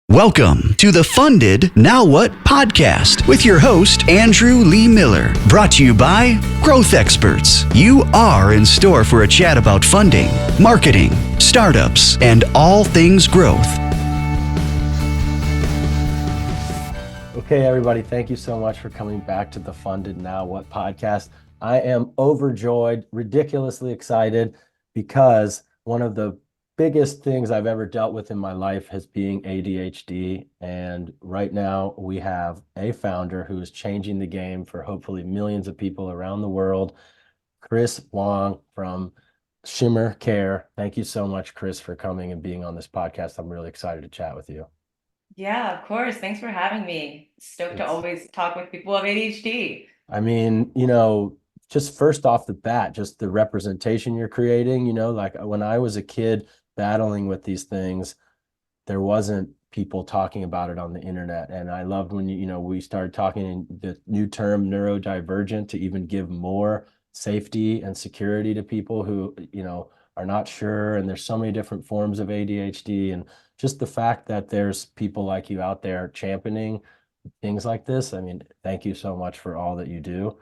Welcome to the Funded Now What podcast with your host, Andrew Lee Miller. Brought to you by GrowthExpertz. You are in store for a chat about funding, marketing, startups, and all things growth. Okay, everybody, thank you so much for coming back to the Funded Now What podcast. I am overjoyed, ridiculously excited, because one of the biggest things I've ever dealt with in my life has been ADHD. And right now we have a founder who is changing the game for hopefully millions of people around the world, Christal Wang from Shimmer Care. Thank you so much, Chris, for coming and being on this podcast. I'm really excited to chat with you. Yeah, of course. Thanks for having me. Stoked to always talk with people with ADHD. I mean, just first off the bat, just the representation you're creating, like when I was a kid battling with these things, there wasn't people talking about it on the internet. And I loved when, we started talking in the new term neurodivergent to even give more safety and security to people who, are not sure. And there's so many different forms of ADHD. And just the fact that there's people like you out there championing things like this. I mean, thank you so much for all that you do.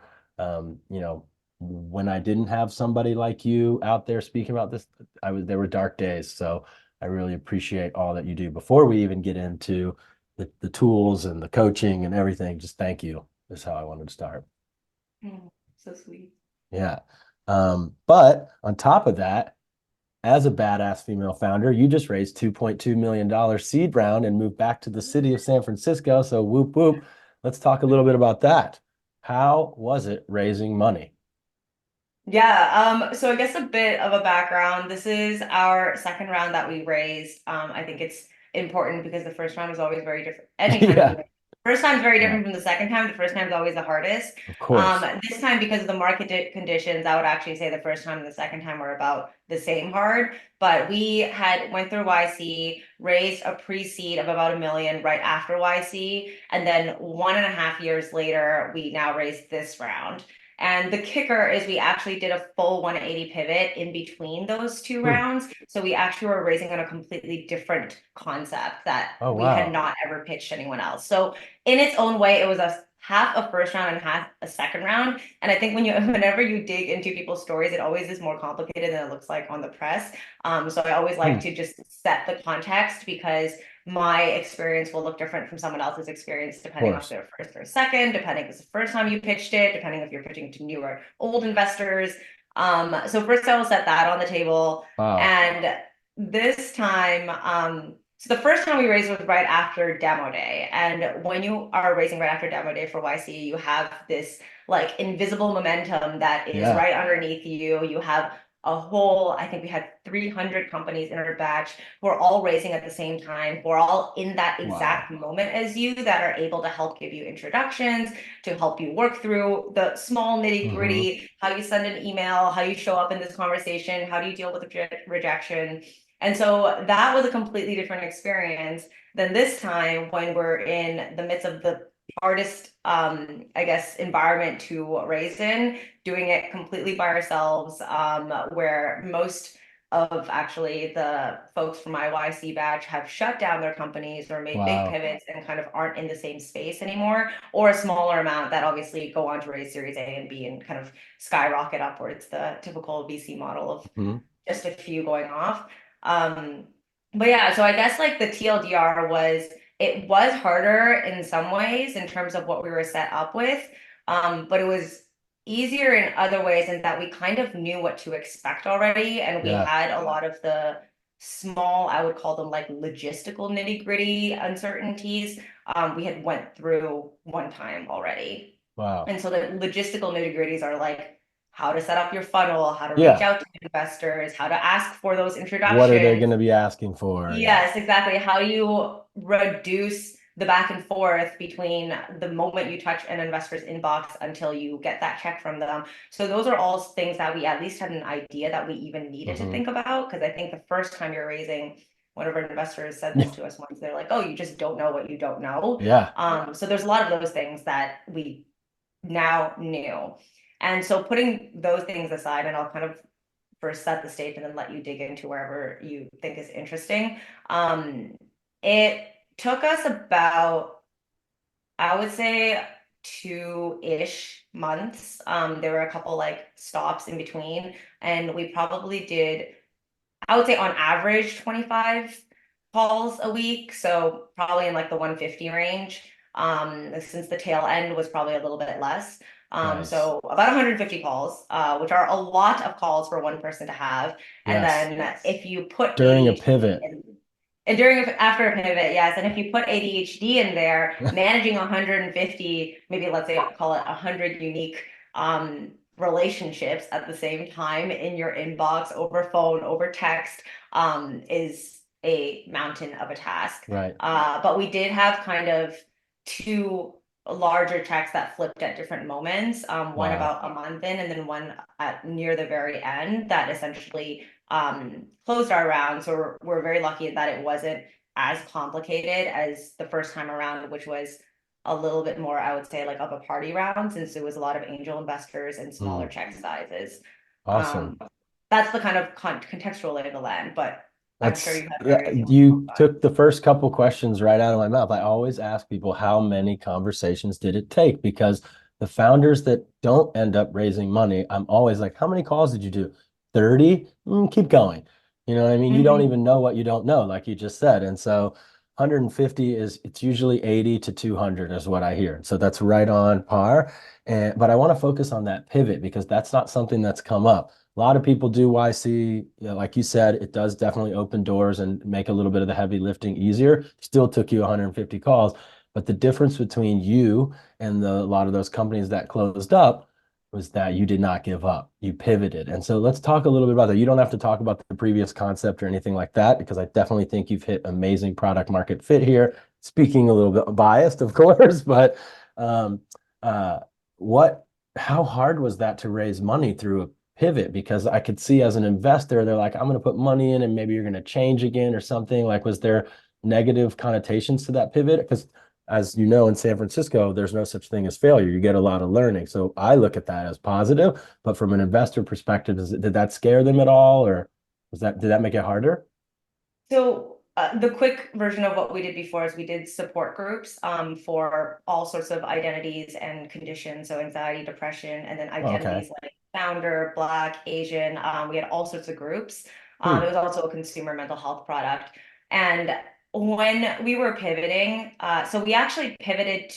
When I didn't have somebody like you out there speaking about this, there were dark days. So I really appreciate all that you do. Before we even get into the tools and the coaching and everything, just thank you is how I wanted to start. So sweet. Yeah. But on top of that, as a badass female founder, you just raised $2.2 million seed round and moved back to the city of San Francisco. So whoop, whoop. Let's talk a little bit about that. How was it raising money? Yeah, so I guess a bit of a background. This is our second round that we raised. I think it's important because the first round was always very different. Anytime first time is very different from the second time. The first time is always the hardest. Of course. This time, because of the market conditions, I would actually say the first time and the second time were about the same hard. But we went through YC, raised a pre-seed of about $1 million right after YC, and then 1.5 years later, we now raised this round. And the kicker is we actually did a full 180 pivot in between those two rounds. So we actually were raising on a completely different concept that we had not ever pitched anyone else. So in its own way, it was half a first round and half a second round. And I think whenever you dig into people's stories, it always is more complicated than it looks like on the press. So I always like to just set the context, because my experience will look different from someone else's experience, depending on if they're first or second, depending if it's the first time you pitched it, depending if you're pitching to new or old investors. So first I will set that on the table. Wow. And this time, so the first time we raised was right after demo day. And when you are raising right after demo day for YC, you have this like invisible momentum that is right underneath you. You have I think we had 300 companies in our batch who are all raising at the same time, who are all in that exact moment as you, that are able to help give you introductions, to help you work through the small nitty gritty, how you send an email, how you show up in this conversation, how do you deal with rejection. And so that was a completely different experience than this time, when we're in the midst of the hardest, environment to raise in, doing it completely by ourselves, where most of actually the folks from my YC batch have shut down their companies or made big pivots and kind of aren't in the same space anymore, or a smaller amount that obviously go on to raise Series A and B and kind of skyrocket upwards, the typical VC model of just a few going off. But yeah, so I guess like the TLDR was, it was harder in some ways in terms of what we were set up with, but it was easier in other ways in that we kind of knew what to expect already, and we had a lot of the small, I would call them like logistical nitty-gritty uncertainties we had went through one time already. Wow. And so the logistical nitty-gritties are like how to set up your funnel, how to reach out to investors, how to ask for those introductions. What are they going to be asking for? Yes, exactly. How you reduce the back and forth between the moment you touch an investor's inbox until you get that check from them. So those are all things that we at least had an idea that we even needed to think about, because I think the first time you're raising, one of our investors said this to us once, they're like, oh, you just don't know what you don't know. So there's a lot of those things that we now knew. And so putting those things aside, and I'll kind of first set the stage and then let you dig into wherever you think is interesting. It took us about, I would say, 2-ish months. There were a couple like stops in between, and we probably did, I would say on average 25 calls a week. So probably in like the 150 range. Since the tail end was probably a little bit less. Nice. So about 150 calls, which are a lot of calls for one person to have. And Yes. then if you put During a ADHD pivot. and after a pivot, yes. And if you put ADHD in there, managing 150, maybe let's say call it 100 unique relationships at the same time in your inbox, over phone, over text, is a mountain of a task. Right. But we did have kind of two larger checks that flipped at different moments. One Wow. about a month in, and then one at near the very end that essentially closed our round. So we're very lucky that it wasn't as complicated as the first time around, which was a little bit more, I would say, like of a party round, since it was a lot of angel investors and smaller check sizes. Awesome. That's the kind of contextual lay of the land, but I'm sure That's, you have yeah, areas you want to talk you about. took the first couple questions right out of my mouth. I always ask people, how many conversations did it take? Because the founders that don't end up raising money, I'm always like, how many calls did you do? 30? Keep going. You know what I mean? You don't even know what you don't know, like you just said. And so 150 it's usually 80 to 200 is what I hear. So that's right on par. But I want to focus on that pivot because that's not something that's come up. A lot of people do YC, you know, like you said, it does definitely open doors and make a little bit of the heavy lifting easier. Still took you 150 calls, but the difference between you and a lot of those companies that closed up was that you did not give up. You pivoted. And so let's talk a little bit about that. You don't have to talk about the previous concept or anything like that, because I definitely think you've hit amazing product market fit here. Speaking a little bit biased, of course, but um, uh, what, how hard was that to raise money through a pivot? Because I could see as an investor, they're like, I'm going to put money in and maybe you're going to change again or something. Like, was there negative connotations to that pivot? Because as you know, in San Francisco, there's no such thing as failure. You get a lot of learning. So I look at that as positive, but from an investor perspective, did that scare them at all? Or did that make it harder? So the quick version of what we did before is we did support groups for all sorts of identities and conditions. So anxiety, depression, and then Oh, okay. identities like founder, Black, Asian. We had all sorts of groups. It Hmm. was also a consumer mental health product. And when we were pivoting, so we actually pivoted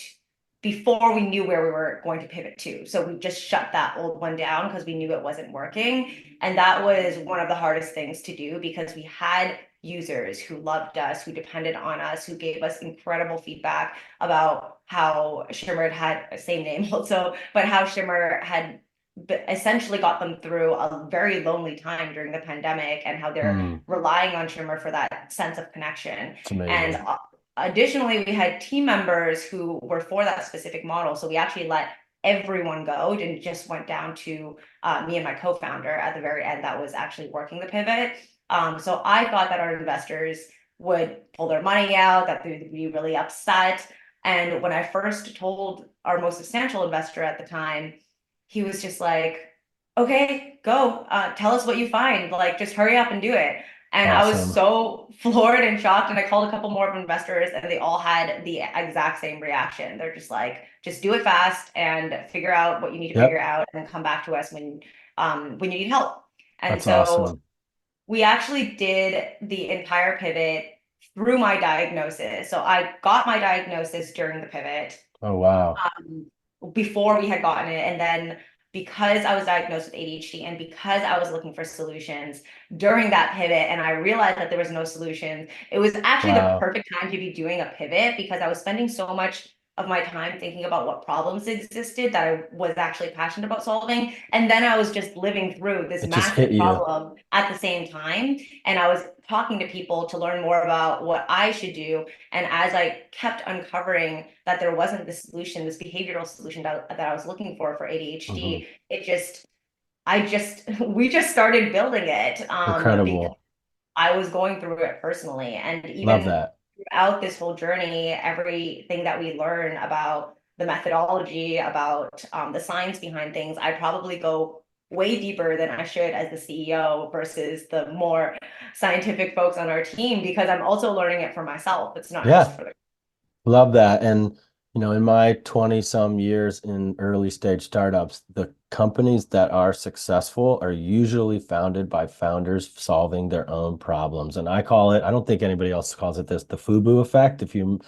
before we knew where we were going to pivot to. So we just shut that old one down because we knew it wasn't working. And that was one of the hardest things to do because we had users who loved us, who depended on us, who gave us incredible feedback about how Shimmer had same name also, but how Shimmer had essentially got them through a very lonely time during the pandemic and how they're relying on Shimmer for that sense of connection. It's And amazing. additionally, we had team members who were for that specific model. So we actually let everyone go and just went down to me and my co-founder at the very end that was actually working the pivot. So I thought that our investors would pull their money out, that they would be really upset. And when I first told our most substantial investor at the time, he was just like, okay, go, tell us what you find, like just hurry up and do it. And I was Awesome. so floored and shocked. And I called a couple more investors and they all had the exact same reaction. They're just like, just do it fast and figure out what you need to figure Yep. out and then come back to us when you need help. And That's so awesome. we actually did the entire pivot through my diagnosis. So I got my diagnosis during the pivot Oh, wow. before we had gotten it. And then because I was diagnosed with ADHD and because I was looking for solutions during that pivot and I realized that there was no solution, it was actually the Wow. perfect time to be doing a pivot because I was spending so much of my time thinking about what problems existed that I was actually passionate about solving. And then I was just living through this It just hit massive you. problem at the same time. And I was talking to people to learn more about what I should do. And as I kept uncovering that there wasn't this solution, this behavioral solution that I was looking for Mhm. ADHD, we just started building it because Incredible. I was going through it personally. And Love even that. throughout this whole journey, everything that we learn about the methodology, about the science behind things, I probably go way deeper than I should as the CEO versus the more scientific folks on our team, because I'm also learning it for myself. It's not just for the. Love that. And, in my 20 some years in early stage startups, the companies that are successful are usually founded by founders solving their own problems. And I don't think anybody else calls it this, the FUBU effect. If you're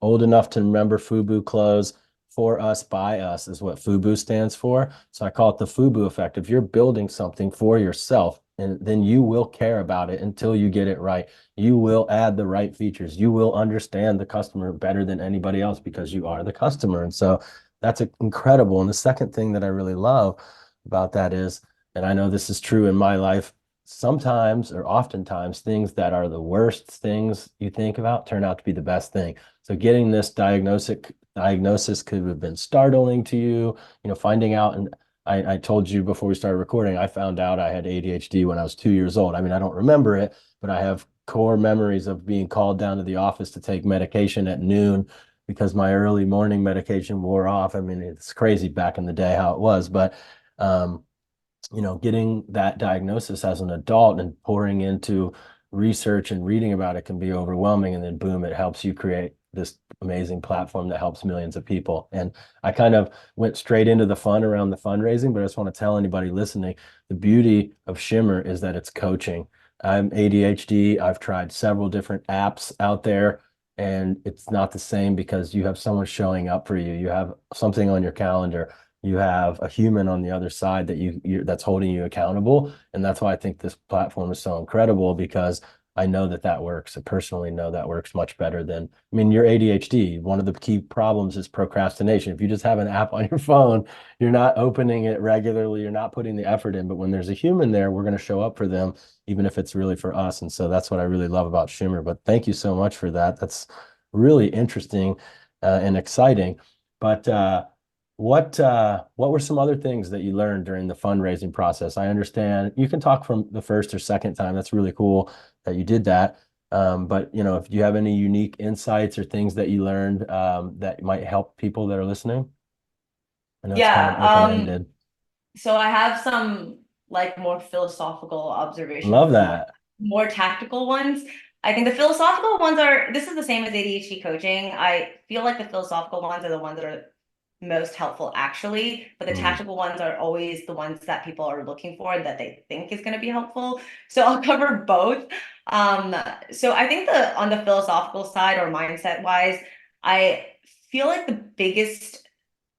old enough to remember FUBU clothes, for us, by us is what FUBU stands for. So I call it the FUBU effect. If you're building something for yourself, and then you will care about it until you get it right. You will add the right features. You will understand the customer better than anybody else because you are the customer. And so that's incredible. And the second thing that I really love about that is, and I know this is true in my life, sometimes or oftentimes things that are the worst things you think about turn out to be the best thing. So getting this diagnosis could have been startling to you, finding out. And I told you before we started recording, I found out I had ADHD when I was 2 years old. I mean, I don't remember it, but I have core memories of being called down to the office to take medication at noon because my early morning medication wore off. I mean, it's crazy back in the day how it was, but getting that diagnosis as an adult and pouring into research and reading about it can be overwhelming. And then boom, it helps you create this amazing platform that helps millions of people. And I kind of went straight into the fun around the fundraising, but I just want to tell anybody listening, the beauty of Shimmer is that it's coaching. I'm ADHD. I've tried several different apps out there, and it's not the same because you have someone showing up for you. You have something on your calendar. You have a human on the other side that's holding you accountable. And that's why I think this platform is so incredible, because I know that works. I personally know that works much better than, your ADHD. One of the key problems is procrastination. If you just have an app on your phone, you're not opening it regularly, you're not putting the effort in. But when there's a human there, we're going to show up for them, even if it's really for us. And so that's what I really love about Shimmer. But thank you so much for that. That's really interesting and exciting. But what were some other things that you learned during the fundraising process? I understand you can talk from the first or second time. That's really cool that you did that. But if you have any unique insights or things that you learned that might help people that are listening. I know it's kind of open-ended. So I have some more philosophical observations. Love that. More tactical ones. I think the philosophical ones this is the same as ADHD coaching. I feel like the philosophical ones are the ones that are most helpful actually, but the tactical ones are always the ones that people are looking for and that they think is going to be helpful. So I'll cover both. So I think on the philosophical side or mindset wise, I feel like the biggest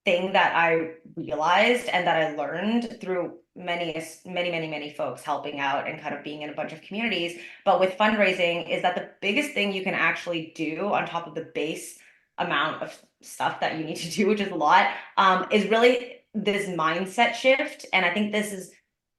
thing that I realized and that I learned through many folks helping out and kind of being in a bunch of communities, but with fundraising, is that the biggest thing you can actually do on top of the base amount of stuff that you need to do, which is a lot, is really this mindset shift. And I think this is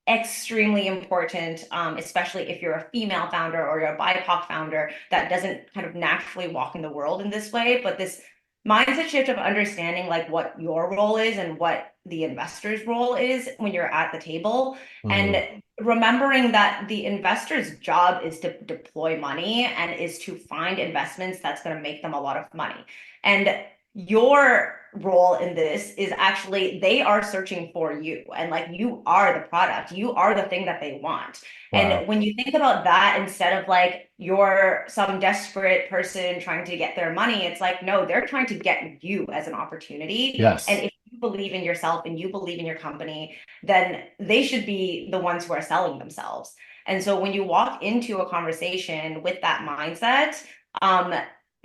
extremely important, especially if you're a female founder or you're a BIPOC founder that doesn't kind of naturally walk in the world in this way. But this mindset shift of understanding what your role is and what the investor's role is when you're at the table, and remembering that the investor's job is to deploy money and is to find investments that's going to make them a lot of money. And your role in this is actually they are searching for you, and you are the product, you are the thing that they want. Wow. And when you think about that, instead of you're some desperate person trying to get their money, it's no, they're trying to get you as an opportunity. Yes. And if you believe in yourself and you believe in your company, then they should be the ones who are selling themselves. And so when you walk into a conversation with that mindset,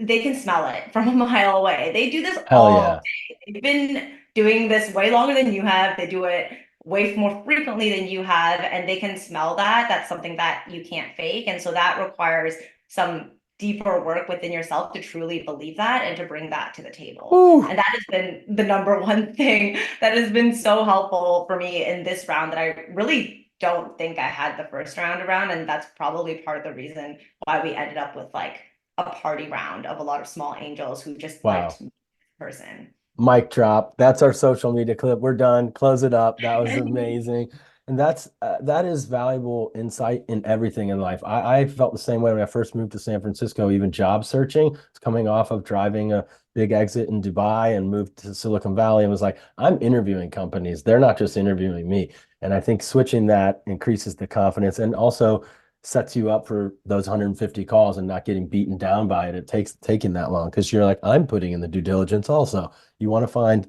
they can smell it from a mile away. They do this all day. They've been doing this way longer than you have. They do it way more frequently than you have, and they can smell that. That's something that you can't fake. And so that requires some deeper work within yourself to truly believe that and to bring that to the table. Ooh. And that has been the number one thing that has been so helpful for me in this round that I really don't think I had the first round around. And that's probably part of the reason why we ended up with a party round of a lot of small angels who just liked this person. Mic drop. That's our social media clip. We're done. Close it up. That was amazing. And that is valuable insight in everything in life. I felt the same way when I first moved to San Francisco, even job searching. It's coming off of driving a big exit in Dubai and moved to Silicon Valley and was like, I'm interviewing companies. They're not just interviewing me. And I think switching that increases the confidence and also sets you up for those 150 calls and not getting beaten down by it. It takes taking that long because you're like, I'm putting in the due diligence also. You want to find,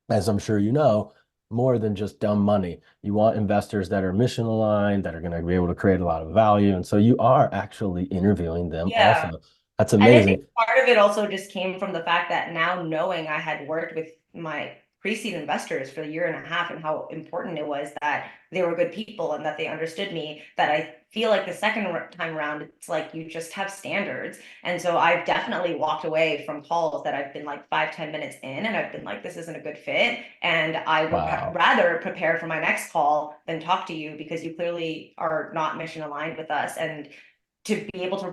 as I'm sure you know, more than just dumb money. You want investors that are mission aligned, that are going to be able to create a lot of value. And so you are actually interviewing them Yeah. also. That's And I think amazing. part of it also just came from the fact that now knowing I had worked with my pre-seed investors for a year and a half and how important it was that they were good people and that they understood me, that I feel like the second time around, it's like you just have standards. And so I've definitely walked away from calls that I've been like 5, 10 minutes in and I've been like, this isn't a good fit. And I would Wow. rather prepare for my next call than talk to you because you clearly are not mission aligned with us. And to be able to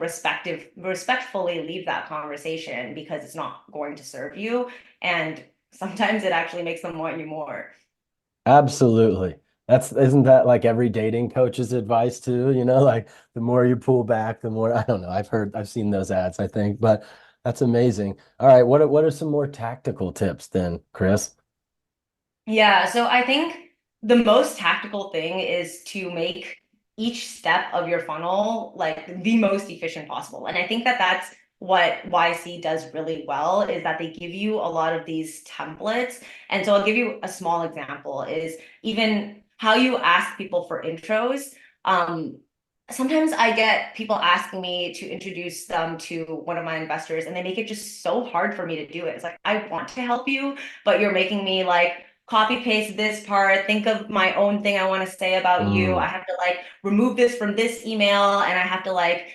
respectfully leave that conversation because it's not going to serve you. And sometimes it actually makes them want you more. Absolutely. Isn't that like every dating coach's advice too? Like the more you pull back, the more, I don't know. I've seen those ads, I think, but that's amazing. All right. What are some more tactical tips then, Chris? Yeah, so I think the most tactical thing is to make each step of your funnel like the most efficient possible. And I think that that's what YC does really well is that they give you a lot of these templates. And so I'll give you a small example is even how you ask people for intros. Sometimes I get people asking me to introduce them to one of my investors and they make it just so hard for me to do it. It's like, I want to help you, but you're making me like copy paste this part, think of my own thing I want to say about you. I Mm, have to like remove this from this email and I have to like,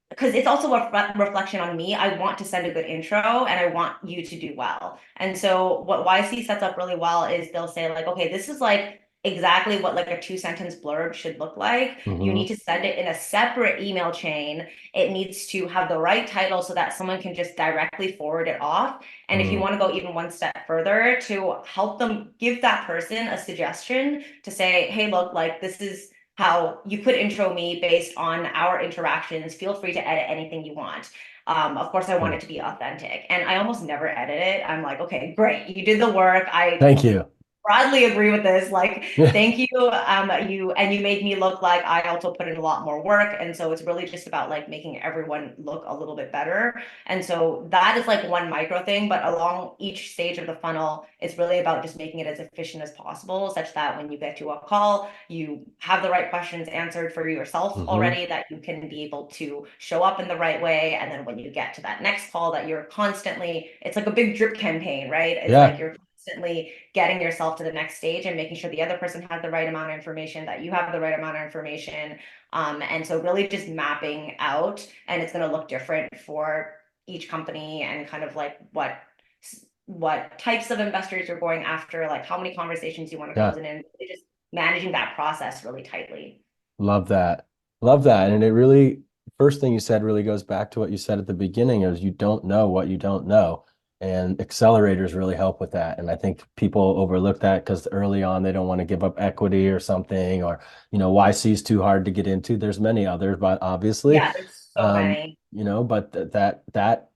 because it's also a reflection on me. I want to send a good intro and I want you to do well. And so what YC sets up really well is they'll say like, okay, this is like exactly what like a 2 sentence blurb should look like. You hmm need to send it in a separate email chain. It needs to have the right title so that someone can just directly forward it off. And if you mm, want to go even one step further to help them give that person a suggestion to say, hey, look, like this is how you could intro me based on our interactions. Feel free to edit anything you want. Of course, I want mm. it to be authentic, and I almost never edit it. I'm like, okay, great, you did the work. I Thank you. broadly agree with this. Like, thank you. You made me look like I also put in a lot more work. And so it's really just about like making everyone look a little bit better. And so that is like one micro thing, but along each stage of the funnel, it's really about just making it as efficient as possible, such that when you get to a call, you have the right questions answered for yourself hmm already, that you can be able to show up in the right way. And then when you get to that next call, that you're constantly, it's like a big drip campaign, right? It's like Yeah. you're constantly getting yourself to the next stage and making sure the other person has the right amount of information, that you have the right amount of information. And so really just mapping out, and it's going to look different for each company and kind of like what types of investors you're going after, like how many conversations you want to Yeah. close in, and just managing that process really tightly. Love that. Love that. And it really, first thing you said really goes back to what you said at the beginning is you don't know what you don't know. And accelerators really help with that. And I think people overlook that because early on they don't want to give up equity or something, or, YC is too hard to get into. There's many others, but obviously, Yeah, there's so many. but that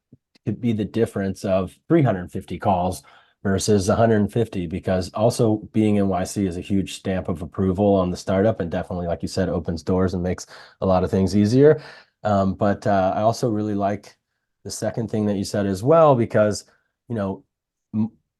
could be the difference of 350 calls versus 150, because also being in YC is a huge stamp of approval on the startup and definitely, like you said, opens doors and makes a lot of things easier. But I also really like the second thing that you said as well, because, you know,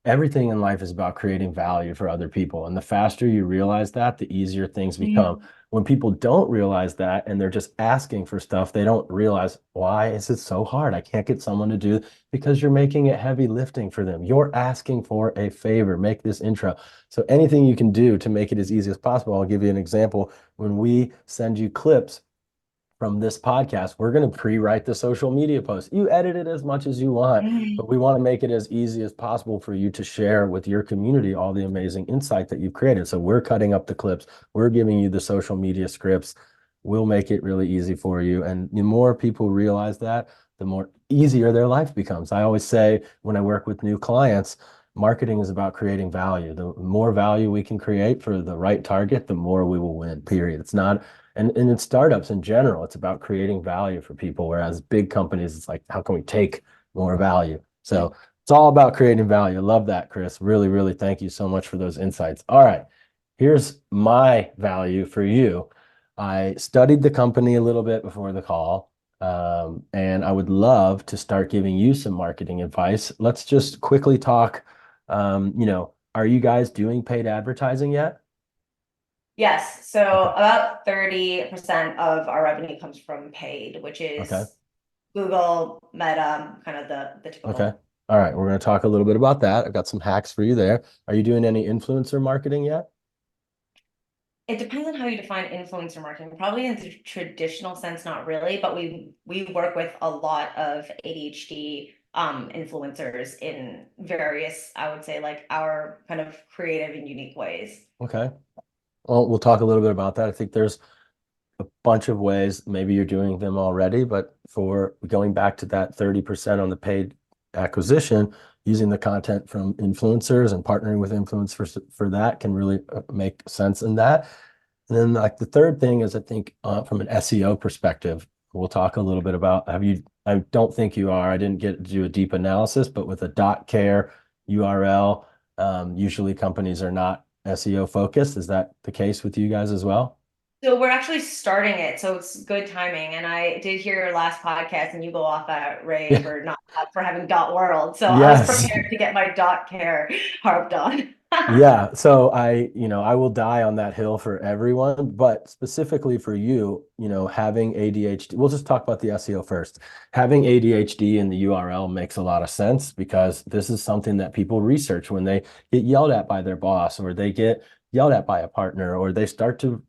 everything in life is about creating value for other people. And the faster you realize that, the easier things become. Mhm. When people don't realize that and they're just asking for stuff, they don't realize, why is it so hard? I can't get someone to do, because you're making it heavy lifting for them. You're asking for a favor, make this intro. So anything you can do to make it as easy as possible. I'll give you an example. When we send you clips from this podcast, we're going to pre-write the social media post. You edit it as much as you want, but Mhm. we want to make it as easy as possible for you to share with your community all the amazing insight that you've created. So we're cutting up the clips. We're giving you the social media scripts. We'll make it really easy for you. And the more people realize that, the more easier their life becomes. I always say when I work with new clients, marketing is about creating value. The more value we can create for the right target, the more we will win, period. It's not, and in startups in general, it's about creating value for people. Whereas big companies, it's like, how can we take more value? So it's all about creating value. Love that, Chris. Really, really thank you so much for those insights. All right, here's my value for you. I studied the company a little bit before the call, and I would love to start giving you some marketing advice. Let's just quickly talk. Are you guys doing paid advertising yet? Yes. So Okay. about 30% of our revenue comes from paid, which Okay. is Google, Meta, kind of the Okay. typical. All right. We're going to talk a little bit about that. I've got some hacks for you there. Are you doing any influencer marketing yet? It depends on how you define influencer marketing. Probably in the traditional sense, not really, but we work with a lot of ADHD influencers in various, I would say, like our kind of creative and unique ways. Okay. Well, we'll talk a little bit about that. I think there's a bunch of ways. Maybe you're doing them already, but for going back to that 30% on the paid acquisition, using the content from influencers and partnering with influencers for that can really make sense in that. And then like the third thing is I think from an SEO perspective, we'll talk a little bit about I don't think you are, I didn't get to do a deep analysis, but with a .care URL, usually companies are not SEO focused. Is that the case with you guys as well? So we're actually starting it, so it's good timing. And I did hear your last podcast, and you go off at Ray Yeah. for not for having .world. So I was Yes. prepared to get my .care harped on. Yeah, so I will die on that hill for everyone, but specifically for you, having ADHD, we'll just talk about the SEO first. Having ADHD in the URL makes a lot of sense because this is something that people research when they get yelled at by their boss or they get yelled at by a partner or they start to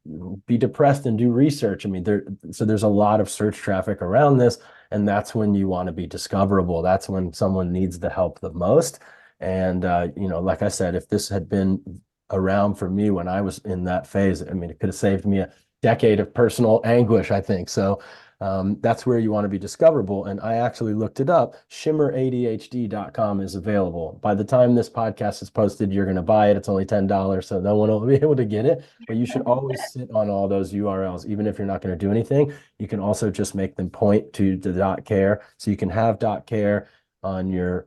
be depressed and do research. I mean, there's a lot of search traffic around this, and that's when you want to be discoverable. That's when someone needs the help the most. And like I said, if this had been around for me when I was in that phase, I mean, it could have saved me a decade of personal anguish, I think. So that's where you want to be discoverable. And I actually looked it up. ShimmerADHD.com is available. By the time this podcast is posted, you're going to buy it. It's only $10, so no one will be able to get it. But you should always sit on all those URLs, even if you're not going to do anything. You can also just make them point to the .care. So you can have .care on your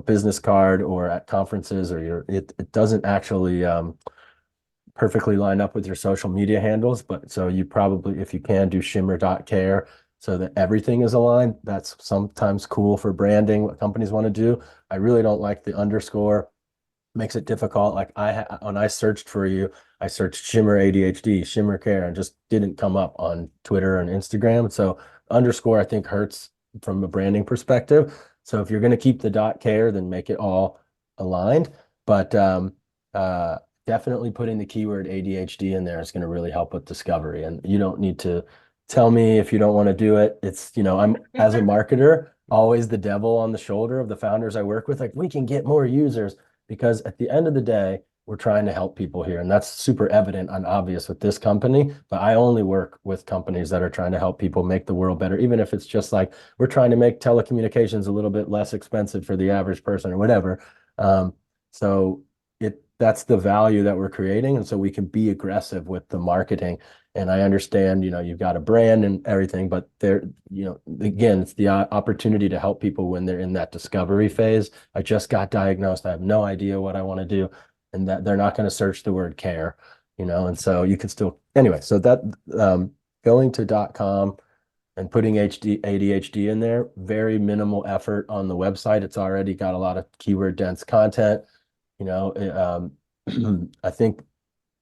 business card or at conferences or it doesn't actually perfectly line up with your social media handles, but so you probably, if you can, do shimmer.care so that everything is aligned. That's sometimes cool for branding, what companies want to do. I really don't like the underscore. Makes it difficult. Like when I searched for you, I searched Shimmer ADHD, Shimmer Care, and just didn't come up on Twitter and Instagram. So underscore I think hurts from a branding perspective. So if you're going to keep the .care, then make it all aligned. But definitely putting the keyword ADHD in there is going to really help with discovery. And you don't need to tell me if you don't want to do it. It's, I'm as a marketer, always the devil on the shoulder of the founders I work with. Like, we can get more users because at the end of the day, we're trying to help people here. And that's super evident and obvious with this company. But I only work with companies that are trying to help people make the world better, even if it's just like we're trying to make telecommunications a little bit less expensive for the average person or whatever. So that's the value that we're creating. And so we can be aggressive with the marketing. And I understand, you've got a brand and everything, but again, it's the opportunity to help people when they're in that discovery phase. I just got diagnosed. I have no idea what I want to do. And that they're not going to search the word care, and so you can still, anyway, so that going to .com and putting ADHD in there, very minimal effort on the website. It's already got a lot of keyword dense content. I think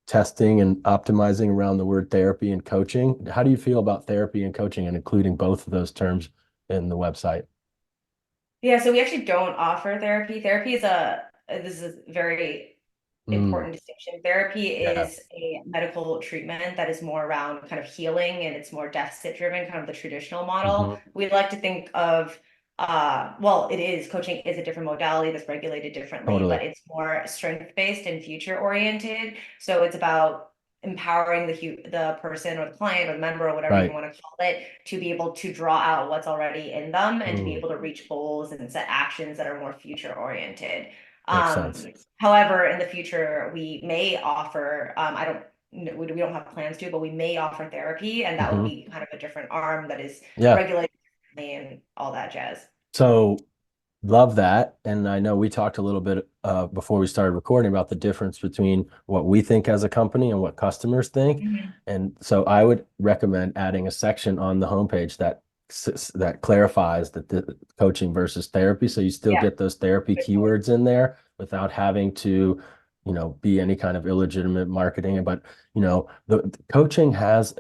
testing and optimizing around the word therapy and coaching. How do you feel about therapy and coaching and including both of those terms in the website? Yeah, so we actually don't offer therapy. Therapy is this is a very Mm, important distinction. Therapy yeah. is a medical treatment that is more around kind of healing and it's more deficit driven, kind of the traditional model. Hmm. We like to think of well, it is coaching is a different modality that's regulated differently, Totally. but it's more strength based and future oriented. So it's about empowering the person or the client or the member or whatever you Right. want to call it to be able to draw out what's already in them and to be Mm, able to reach goals and set actions that are more future oriented. makes Um, sense. However, in the future, we may offer, I don't, we don't have plans to, but we may offer therapy, and that would Hmm. be kind of a different arm that is Yeah. regulated differently and all that jazz. So Love that. And I know we talked a little bit before we started recording about the difference between what we think as a company and what customers think. Mhm. And so I would recommend adding a section on the homepage that clarifies that the coaching versus therapy. So you still Yeah, get those therapy good point. keywords in there without having to, be any kind of illegitimate marketing. But, the coaching has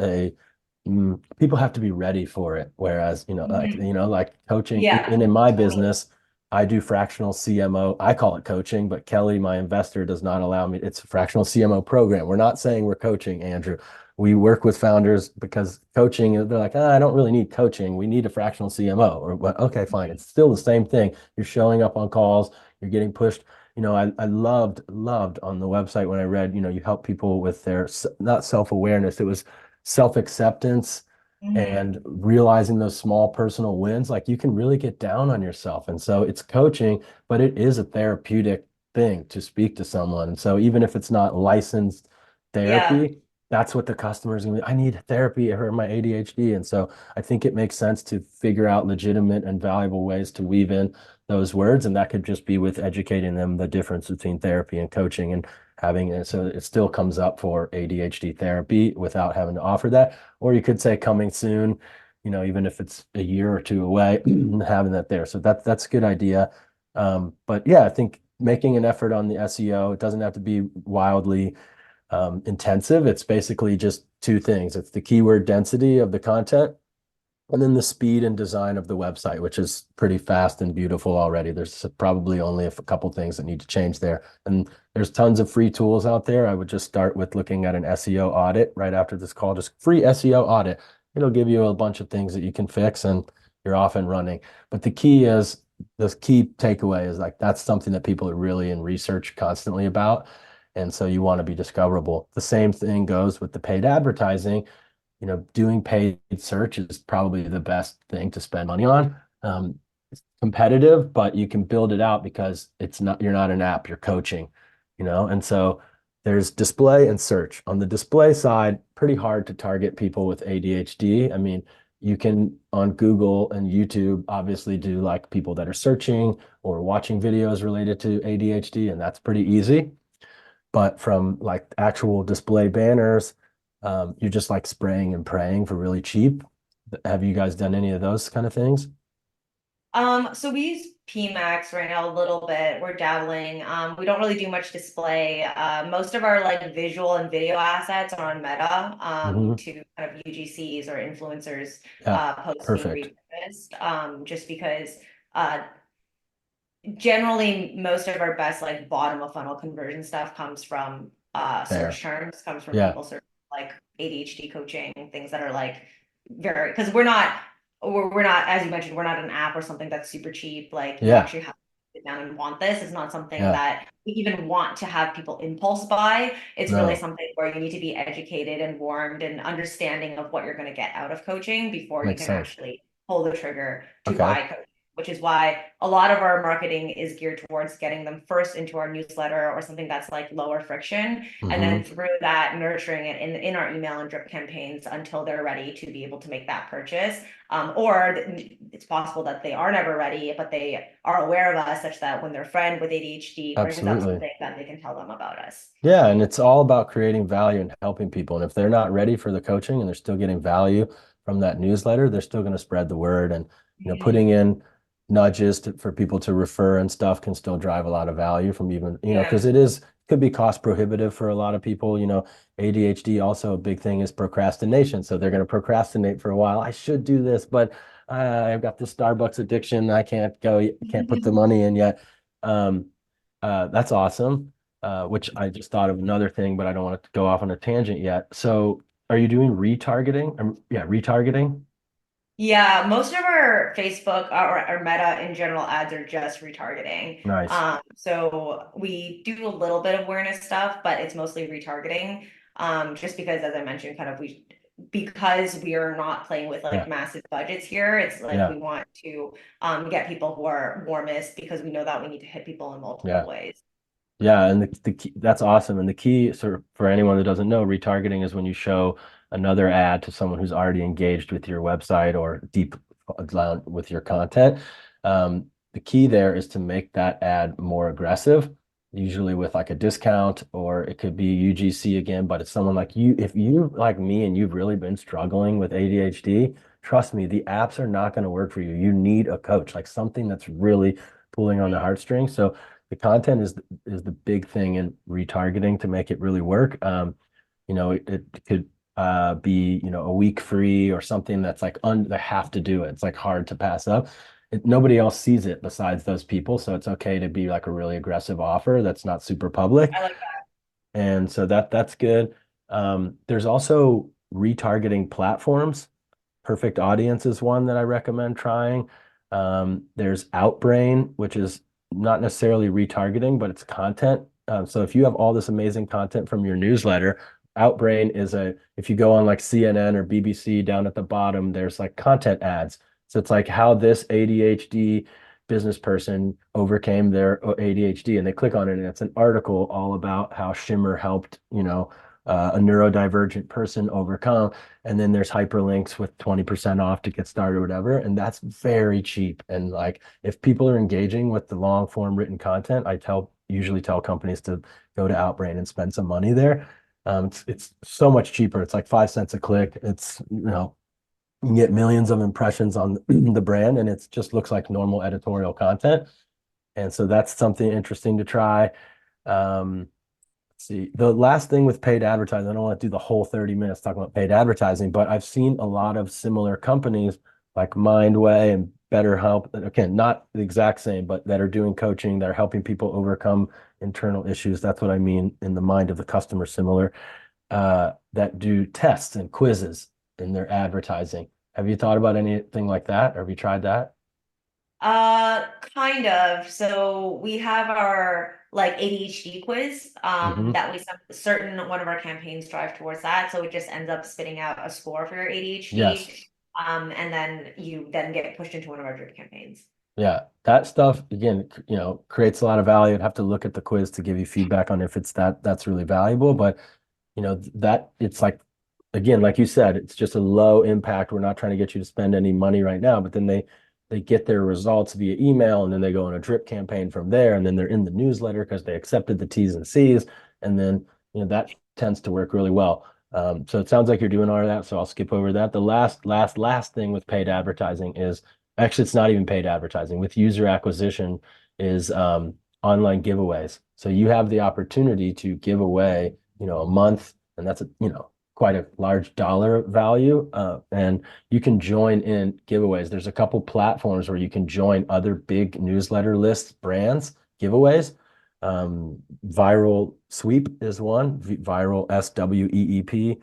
people have to be ready for it. Whereas, Mhm. like coaching Yeah, in my totally. business, I do fractional CMO. I call it coaching, but Kelly, my investor, does not allow me. It's a fractional CMO program. We're not saying we're coaching, Andrew. We work with founders because coaching, they're like, I don't really need coaching. We need a fractional CMO. Or, well, okay, fine. It's still the same thing. You're showing up on calls, you're getting pushed. I loved on the website when I read, you help people with their not self-awareness. It was self-acceptance Mhm. and realizing those small personal wins. Like you can really get down on yourself. And so it's coaching, but it is a therapeutic thing to speak to someone. And so even if it's not licensed Yeah. therapy, that's what the customer is going to be. I need therapy for my ADHD. And so I think it makes sense to figure out legitimate and valuable ways to weave in those words. And that could just be with educating them the difference between therapy and coaching and having it so it still comes up for ADHD therapy without having to offer that. Or you could say coming soon, even if it's a year or two away, having that there. So that's a good idea. But yeah, I think making an effort on the SEO, it doesn't have to be wildly intensive. It's basically just two things. It's the keyword density of the content and then the speed and design of the website, which is pretty fast and beautiful already. There's probably only a couple things that need to change there. And there's tons of free tools out there. I would just start with looking at an SEO audit right after this call, just free SEO audit. It'll give you a bunch of things that you can fix and you're off and running. But the key takeaway is like that's something that people are really in research constantly about. And so you want to be discoverable. The same thing goes with the paid advertising. Doing paid search is probably the best thing to spend money on. It's competitive, but you can build it out because you're not an app, you're coaching, and so there's display and search. On the display side, pretty hard to target people with ADHD. I mean, you can on Google and YouTube obviously do like people that are searching or watching videos related to ADHD, and that's pretty easy. But from like actual display banners, you're just like spraying and praying for really cheap. Have you guys done any of those kind of things? So we use PMax right now a little bit. We're dabbling. We don't really do much display. Most of our like visual and video assets are on Meta, Hmm. to kind of UGCs or influencers Yeah, posting perfect. repurposed. Just because generally most of our best like bottom of funnel conversion stuff comes from search Fair. terms, comes from Yeah, people searching like ADHD coaching, things that are like very, because we're not, as you mentioned, we're not an app or something that's super cheap. Like you yeah, actually have to sit down and want this. It's not something yeah. that we even want to have people impulse buy. It's really No, something where you need to be educated and warmed and understanding of what you're going to get out of coaching before you makes can sense. actually pull the trigger to Okay. buy coaching, which is why a lot of our marketing is geared towards getting them first into our newsletter or something that's like lower friction, and then Hmm. through that nurturing it in our email and drip campaigns until they're ready to be able to make that purchase. Or it's possible that they are never ready, but they are aware of us such that when their friend with ADHD brings up Absolutely. something, that they can tell them about us. Yeah, and it's all about creating value and helping people. And if they're not ready for the coaching and they're still getting value from that newsletter, they're still going to spread the word. And Mhm. putting in nudges for people to refer and stuff can still drive a lot of value from even, Yeah. because could be cost prohibitive for a lot of people. ADHD also a big thing is procrastination. So they're going to procrastinate for a while. I should do this, but I've got this Starbucks addiction. I can't go, can't put the money in yet. Um, that's awesome. Which I just thought of another thing, but I don't want to go off on a tangent yet. So, are you doing retargeting? Yeah, retargeting. Yeah, most of our Facebook or Meta in general ads are just retargeting. Nice. So we do a little bit of awareness stuff, but it's mostly retargeting. Just because, as I mentioned, because we are not playing with like Yeah, massive budgets here, it's like yeah, we want to get people who are warmest because we know that we need to hit people in multiple yeah, ways. yeah. And the key, that's awesome. And the key, sort of, for anyone that doesn't know, retargeting is when you show another ad to someone who's already engaged with your website or deep down with your content. the key there is to make that ad more aggressive, usually with like a discount, or it could be UGC again, but it's someone like you. If you like me and you've really been struggling with ADHD, trust me, the apps are not going to work for you. You need a coach, like something that's really pulling on the heartstrings. So the content is the big thing in retargeting to make it really work. It could be, a week free or something that's like they have to do it. It's like hard to pass up. Nobody else sees it besides those people, so it's okay to be like a really aggressive offer that's not super public. I like that. And so that's good. There's also retargeting platforms. Perfect Audience is one that I recommend trying. There's Outbrain, which is not necessarily retargeting, but it's content. So if you have all this amazing content from your newsletter, Outbrain is if you go on like CNN or BBC, down at the bottom, there's like content ads. So it's like how this ADHD business person overcame their ADHD, and they click on it, and it's an article all about how Shimmer helped, a neurodivergent person overcome. And then there's hyperlinks with 20% off to get started or whatever. And that's very cheap. And like if people are engaging with the long form written content, usually tell companies to go to Outbrain and spend some money there. It's so much cheaper. It's like 5 cents a click. It's, you can get millions of impressions on the brand, and it just looks like normal editorial content. And so that's something interesting to try. Let's see. The last thing with paid advertising, I don't want to do the whole 30 minutes talking about paid advertising, but I've seen a lot of similar companies like Mindway and BetterHelp, again, not the exact same, but that are doing coaching, that are helping people overcome internal issues. That's what I mean in the mind of the customer, similar, that do tests and quizzes in their advertising. Have you thought about anything like that, or have you tried that? Kind of. So we have our like ADHD quiz, Hmm. that certain one of our campaigns drive towards that. So it just ends up spitting out a score for your Yes. ADHD. And then you then get pushed into one of our drip campaigns. Yeah, that stuff again, creates a lot of value. I'd have to look at the quiz to give you feedback on if it's that's really valuable. But that it's like, again, like you said, it's just a low impact. We're not trying to get you to spend any money right now, but then they get their results via email, and then they go on a drip campaign from there, and then they're in the newsletter because they accepted the T's and C's, and then that tends to work really well. So it sounds like you're doing all of that, so I'll skip over that. The last thing with paid advertising is actually, it's not even paid advertising. With user acquisition is online giveaways. So you have the opportunity to give away, a month, and that's quite a large dollar value. And you can join in giveaways. There's a couple platforms where you can join other big newsletter list brands giveaways. Viral Sweep is one, Viral SWEEP.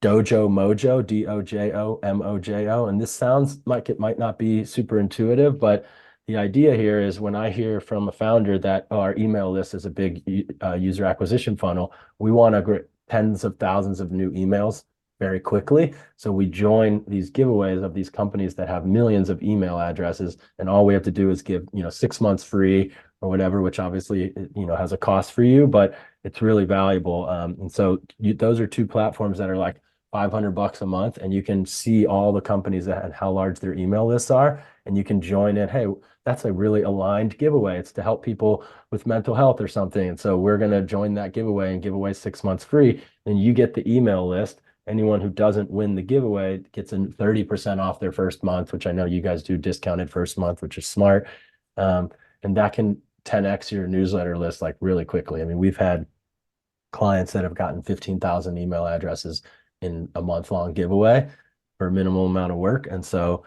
Dojo Mojo, DOJOMOJO. And this sounds like it might not be super intuitive, but the idea here is when I hear from a founder that our email list is a big user acquisition funnel, we want to get tens of thousands of new emails very quickly. So we join these giveaways of these companies that have millions of email addresses, and all we have to do is give 6 months free or whatever, which obviously has a cost for you, but it's really valuable. And so those are two platforms that are like $500 a month, and you can see all the companies and how large their email lists are, and you can join in. Hey, that's a really aligned giveaway. It's to help people with mental health or something. And so we're going to join that giveaway and give away 6 months free. And you get the email list. Anyone who doesn't win the giveaway gets a 30% off their first month, which I know you guys do discounted first month, which is smart. And that can 10x your newsletter list like really quickly. I mean, we've had clients that have gotten 15,000 email addresses in a month-long giveaway for a minimal amount of work. And so,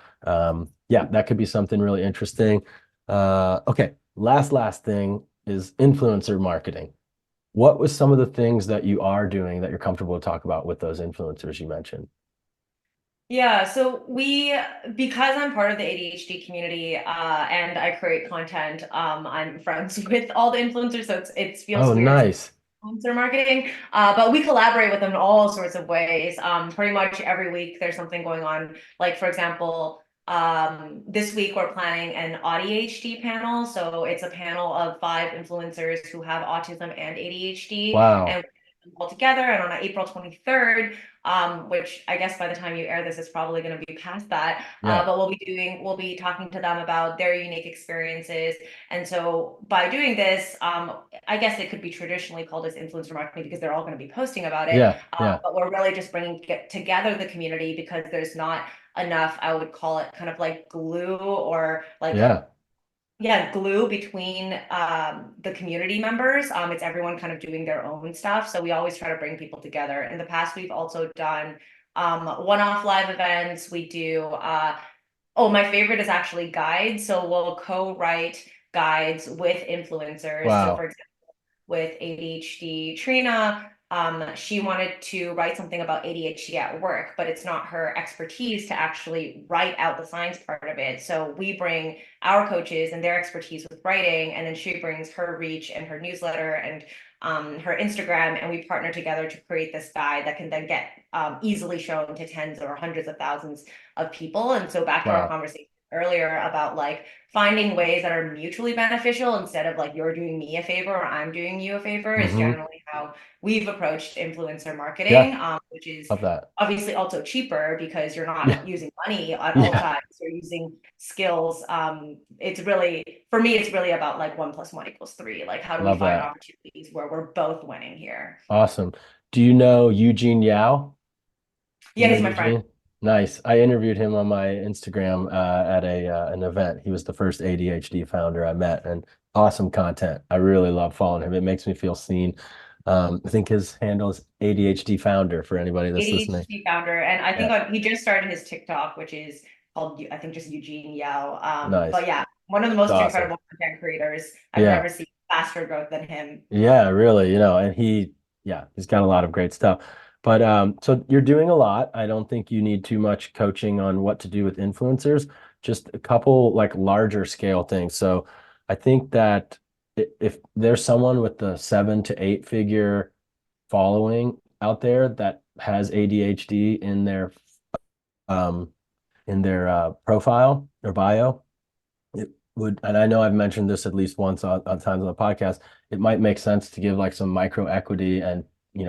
yeah, that could be something really interesting. Okay, last thing is influencer marketing. What was some of the things that you are doing that you're comfortable to talk about with those influencers you mentioned? Yeah, so because I'm part of the ADHD community, and I create content, I'm friends with all the influencers, so it feels Oh, weird to nice. influencer marketing, but we collaborate with them in all sorts of ways. Pretty much every week there's something going on. Like for example, this week we're planning an ADHD panel. So it's a panel of 5 influencers who have autism and ADHD, Wow. and all together. And on April 23rd, which I guess by the time you air this, it's probably going to be past that. But we'll be talking to them about their unique experiences. And so by doing this, I guess it could be traditionally called as influencer marketing because they're all going to be posting about it. But we're really just bringing together the community because there's not enough, I would call it kind of like glue or like glue between the community members. It's everyone kind of doing their own stuff. So we always try to bring people together. In the past, we've also done one-off live events. We do my favorite is actually guides. So we'll co-write guides with influencers. So for example, with ADHD Trina, she wanted to write something about ADHD at work, but it's not her expertise to actually write out the science part of it. So we bring our coaches and their expertise with writing, and then she brings her reach and her newsletter and her Instagram, and we partner together to create this guide that can then get easily shown to tens or hundreds of thousands of people. And so back to our conversation earlier about like finding ways that are mutually beneficial instead of like you're doing me a favor or I'm doing you a favor is generally how we've approached influencer marketing, which is obviously also cheaper because you're not using money at all times. You're using skills. It's really, for me, it's really about like 1 + 1 = 3. Like how do we find opportunities where we're both winning here? Awesome. Do you know Eugene Yao? Yeah, he's my friend. Nice. I interviewed him on my Instagram at an event. He was the first ADHD founder I met, and awesome content. I really love following him. It makes me feel seen. I think his handle is ADHD founder for anybody that's listening. ADHD founder, and I think he just started his TikTok, which is called I think just Eugene Yao. Nice. But yeah, one of the most incredible content creators I've ever seen. Faster growth than him. Yeah, really. And he's got a lot of great stuff. But so you're doing a lot. I don't think you need too much coaching on what to do with influencers, just a couple like larger scale things. So I think that if there's someone with the 7 to 8 figure following out there that has ADHD in their profile or bio, it would, and I know I've mentioned this at least once on times on the podcast, it might make sense to give like some micro equity and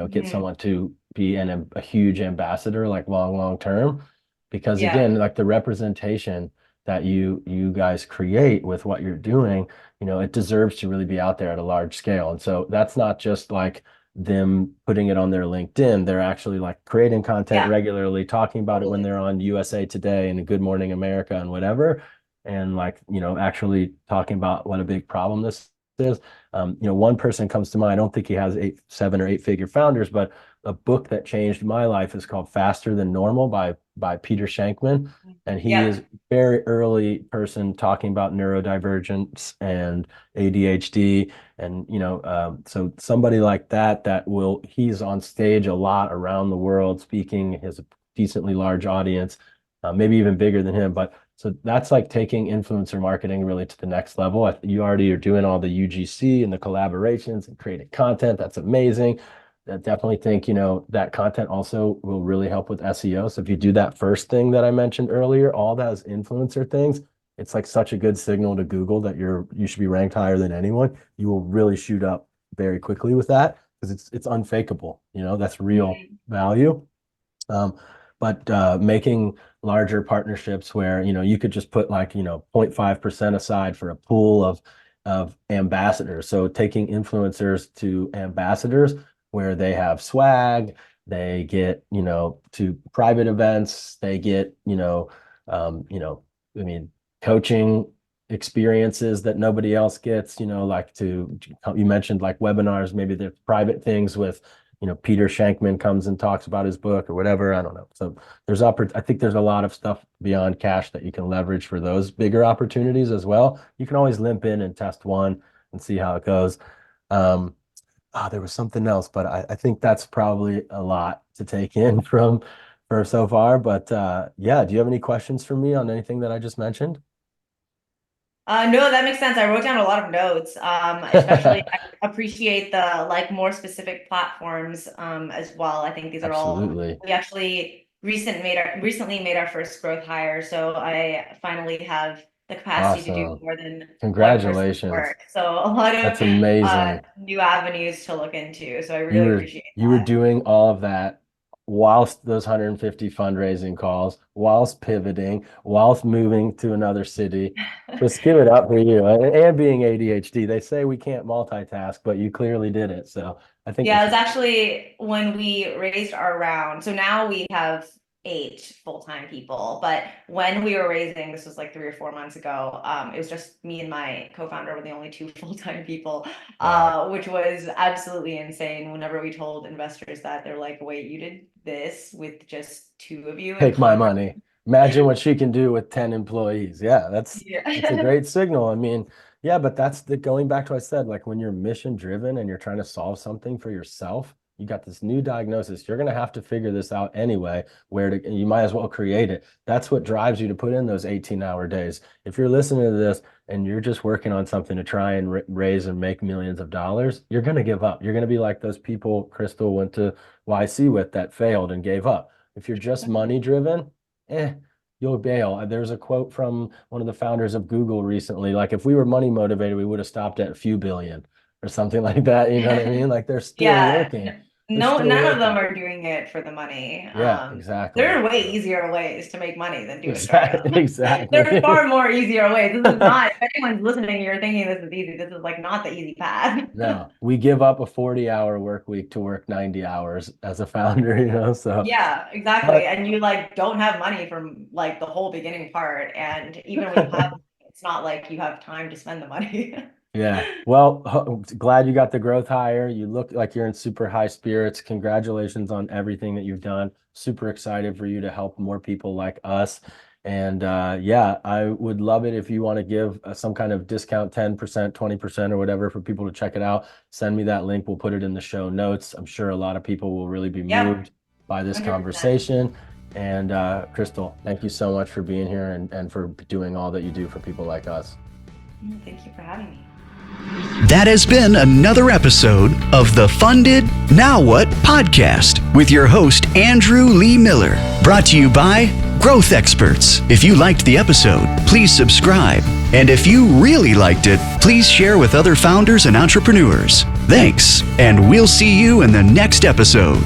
get someone to be a huge ambassador, like long term, because again, like the representation that you guys create with what you're doing, it deserves to really be out there at a large scale. And so that's not just like them putting it on their LinkedIn. They're actually like creating content regularly, talking about it when they're on USA Today and Good Morning America and whatever, and like actually talking about what a big problem this is. One person comes to mind. I don't think he has 7 or 8 figure founders, but a book that changed my life is called Faster Than Normal by Peter Shankman. And he is a very early person talking about neurodivergence and ADHD. And, so somebody like that he's on stage a lot around the world speaking, has a decently large audience, maybe even bigger than him. But so that's like taking influencer marketing really to the next level. You already are doing all the UGC and the collaborations and creating content. That's amazing. I definitely think, that content also will really help with SEO. So if you do that first thing that I mentioned earlier, all those influencer things, it's like such a good signal to Google that you should be ranked higher than anyone. You will really shoot up very quickly with that because it's unfakeable. That's real value. But making larger partnerships where, you could just put like, 0.5% aside for a pool of ambassadors. So taking influencers to ambassadors where they have swag, they get, to private events, they get, coaching experiences that nobody else gets, like you mentioned like webinars, maybe there's private things with, Peter Shankman comes and talks about his book or whatever. I don't know. So I think there's a lot of stuff beyond cash that you can leverage for those bigger opportunities as well. You can always limp in and test one and see how it goes. There was something else, but I think that's probably a lot to take in for so far. But do you have any questions for me on anything that I just mentioned? No, that makes sense. I wrote down a lot of notes. Especially I appreciate the like more specific platforms as well. I think these are Absolutely. all we actually recently made our first growth hire. So I finally have the capacity to do Awesome. more than one person's Congratulations. work. So a lot of That's amazing. new avenues to look into. So I You really were appreciate you were that. doing all of that whilst those 150 fundraising calls, whilst pivoting, whilst moving to another city. Just give it up for you. And being ADHD, they say we can't multitask, but you clearly did it. So I think Yeah, it was actually when we raised our round. So now we have 8 full-time people, but when we were raising, this was like 3 or 4 months ago, it was just me and my co-founder were the only 2 full-time people, Wow. which was absolutely insane. Whenever we told investors that, they're like, wait, you did this with just 2 of you in Take my Congress? money. Imagine what she can do with 10 employees. Yeah, that's a Yeah. great signal. I mean, yeah, but that's the going back to what I said, like when you're mission driven and you're trying to solve something for yourself, you got this new diagnosis. You're going to have to figure this out anyway, where to, you might as well create it. That's what drives you to put in those 18-hour days. If you're listening to this and you're just working on something to try and raise and make millions of dollars, you're going to give up. You're going to be like those people Christal went to YC with that failed and gave up. If you're just money driven, you'll bail. There's a quote from one of the founders of Google recently, like if we were money motivated, we would have stopped at a few billion or something like that. You know what I mean? Like they're still Yeah. working. They're No, still none of them working. are doing it for the money. Yeah, exactly. There are way easier ways to make money than do a startup. Exactly. There are Exactly. far more easier ways. This is not, if anyone's listening, you're thinking this is easy. This is like not the easy path. No, we give up a 40-hour work week to work 90 hours as a founder, you know, so. Yeah, exactly. And you like don't have money from like the whole beginning part. And even when you have, it's not like you have time to spend the money. Yeah. Well, glad you got the growth hire. You look like you're in super high spirits. Congratulations on everything that you've done. Super excited for you to help more people like us. And yeah, I would love it if you want to give some kind of discount, 10%, 20% or whatever for people to check it out. Send me that link. We'll put it in the show notes. I'm sure a lot of people will really be Yep, moved by this 100%. conversation. And Christal, thank you so much for being here and for doing all that you do for people like us. Thank you for having me. That has been another episode of the Funded Now What podcast with your host, Andrew Lee Miller. Brought to you by GrowthExpertz. If you liked the episode, please subscribe. And if you really liked it, please share with other founders and entrepreneurs. Thanks, and we'll see you in the next episode.